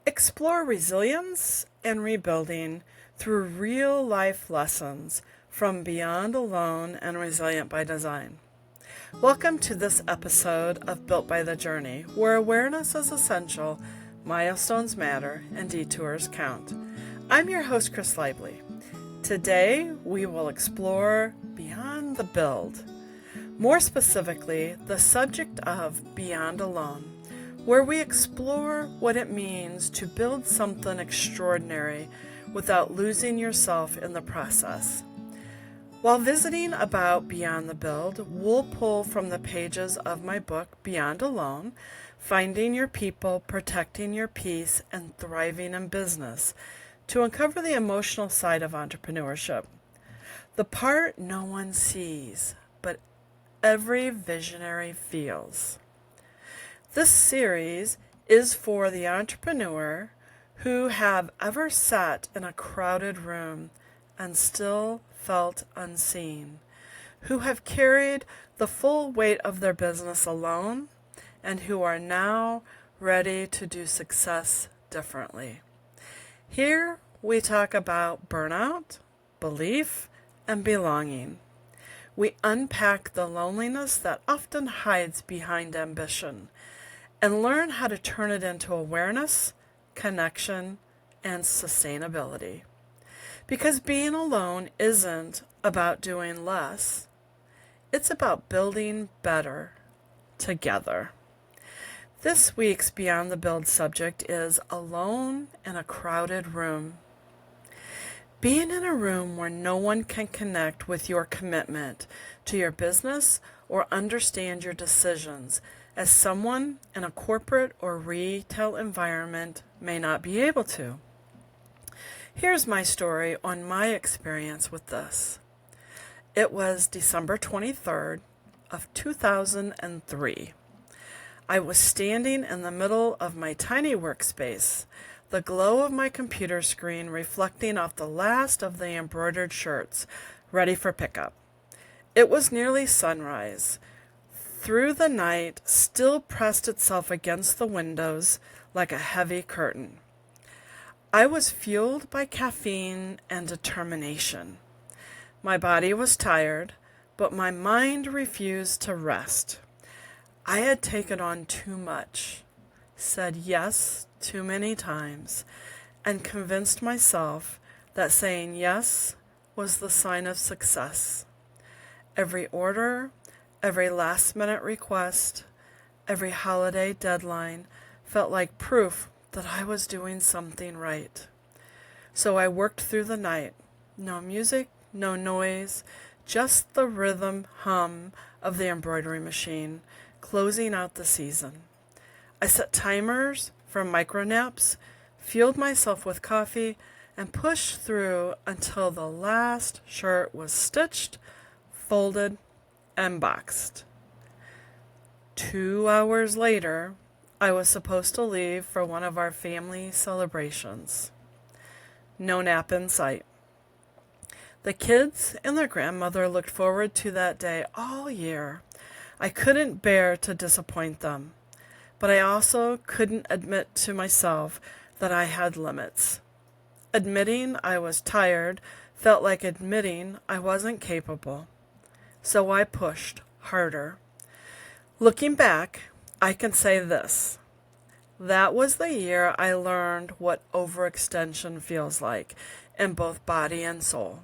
Explore resilience and rebuilding through real-life lessons from Beyond Alone and Resilient by Design. Welcome to this episode of Built by the Journey, where awareness is essential, milestones matter, and detours count. I'm your host, Chris Laible. Today, we will explore Beyond the Build. More specifically, the subject of Beyond Alone, where we explore what it means to build something extraordinary without losing yourself in the process. While visiting about Beyond the Build, we'll pull from the pages of my book, Beyond Alone, Finding Your People, Protecting Your Peace, and Thriving in Business, to uncover the emotional side of entrepreneurship. The part no one sees, but every visionary feels. This series is for the entrepreneur who have ever sat in a crowded room and still felt unseen, who have carried the full weight of their business alone, and who are now ready to do success differently. Here we talk about burnout, belief, and belonging. We unpack the loneliness that often hides behind ambition and learn how to turn it into awareness, connection, and sustainability. Because being alone isn't about doing less, it's about building better together. This week's Beyond the Build subject is alone in a crowded room. Being in a room where no one can connect with your commitment to your business or understand your decisions, as someone in a corporate or retail environment may not be able to. Here's my story on my experience with this. It was December 23rd of 2003. I was standing in the middle of my tiny workspace, the glow of my computer screen reflecting off the last of the embroidered shirts, ready for pickup. It was nearly sunrise. Through the night, still pressed itself against the windows like a heavy curtain. I was fueled by caffeine and determination. My body was tired, but my mind refused to rest. I had taken on too much, said yes too many times, and convinced myself that saying yes was the sign of success. Every order, every last-minute request, every holiday deadline felt like proof that I was doing something right. So I worked through the night. No music, no noise, just the rhythm hum of the embroidery machine, closing out the season. I set timers for micro naps, fueled myself with coffee, and pushed through until the last shirt was stitched, folded, and boxed. 2 hours later, I was supposed to leave for one of our family celebrations. No nap in sight. The kids and their grandmother looked forward to that day all year. I couldn't bear to disappoint them, but I also couldn't admit to myself that I had limits. Admitting I was tired felt like admitting I wasn't capable. So I pushed harder. Looking back, I can say this. That was the year I learned what overextension feels like in both body and soul.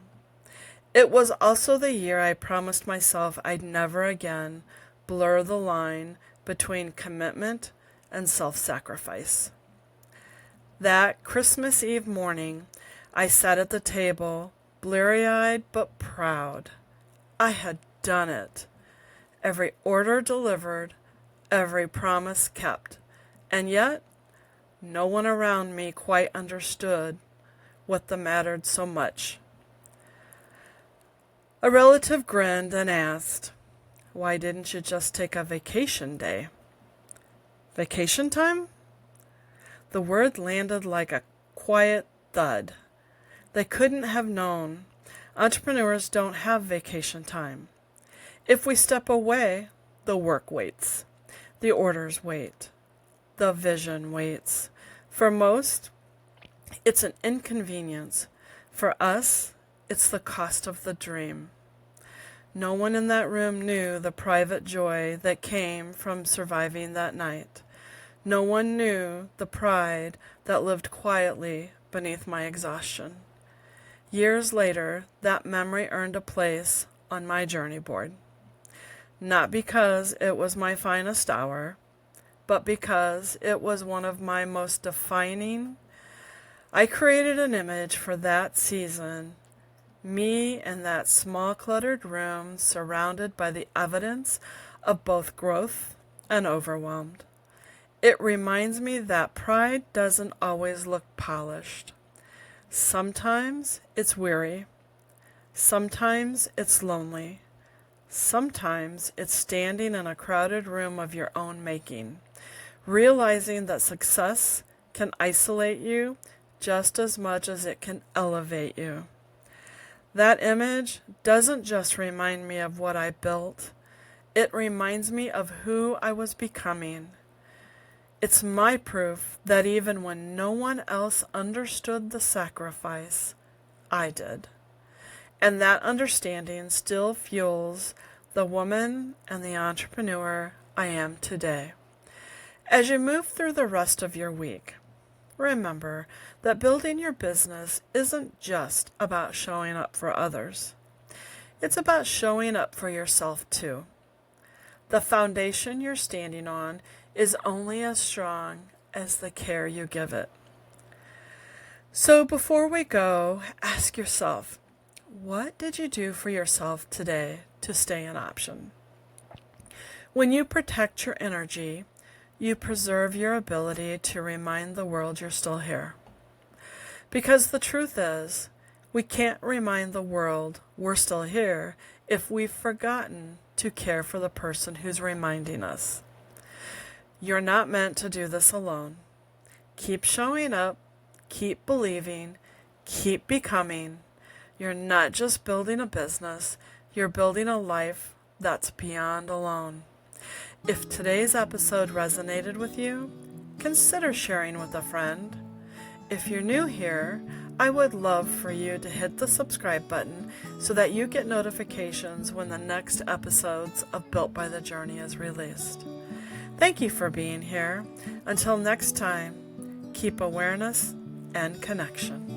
It was also the year I promised myself I'd never again blur the line between commitment and self-sacrifice. That Christmas Eve morning, I sat at the table, bleary-eyed but proud. I had done it. Every order delivered, every promise kept, and yet no one around me quite understood what that mattered so much. A relative grinned and asked, "Why didn't you just take a vacation day?" Vacation time? The word landed like a quiet thud. They couldn't have known. Entrepreneurs don't have vacation time. If we step away, the work waits. The orders wait. The vision waits. For most, it's an inconvenience. For us, it's the cost of the dream. No one in that room knew the private joy that came from surviving that night. No one knew the pride that lived quietly beneath my exhaustion. Years later, that memory earned a place on my journey board. Not because it was my finest hour, but because it was one of my most defining. I created an image for that season, me in that small cluttered room surrounded by the evidence of both growth and overwhelmed. It reminds me that pride doesn't always look polished. Sometimes it's weary. Sometimes it's lonely. Sometimes it's standing in a crowded room of your own making, realizing that success can isolate you just as much as it can elevate you. That image doesn't just remind me of what I built. It reminds me of who I was becoming. It's my proof that even when no one else understood the sacrifice, I did. And that understanding still fuels the woman and the entrepreneur I am today. As you move through the rest of your week, remember that building your business isn't just about showing up for others. It's about showing up for yourself too. The foundation you're standing on is only as strong as the care you give it. So before we go, ask yourself, what did you do for yourself today to stay in option? When you protect your energy, you preserve your ability to remind the world you're still here. Because the truth is, we can't remind the world we're still here if we've forgotten to care for the person who's reminding us. You're not meant to do this alone. Keep showing up, keep believing, keep becoming. You're not just building a business, you're building a life that's beyond alone. If today's episode resonated with you, consider sharing with a friend. If you're new here, I would love for you to hit the subscribe button so that you get notifications when the next episodes of Built by the Journey is released. Thank you for being here. Until next time, keep awareness and connection.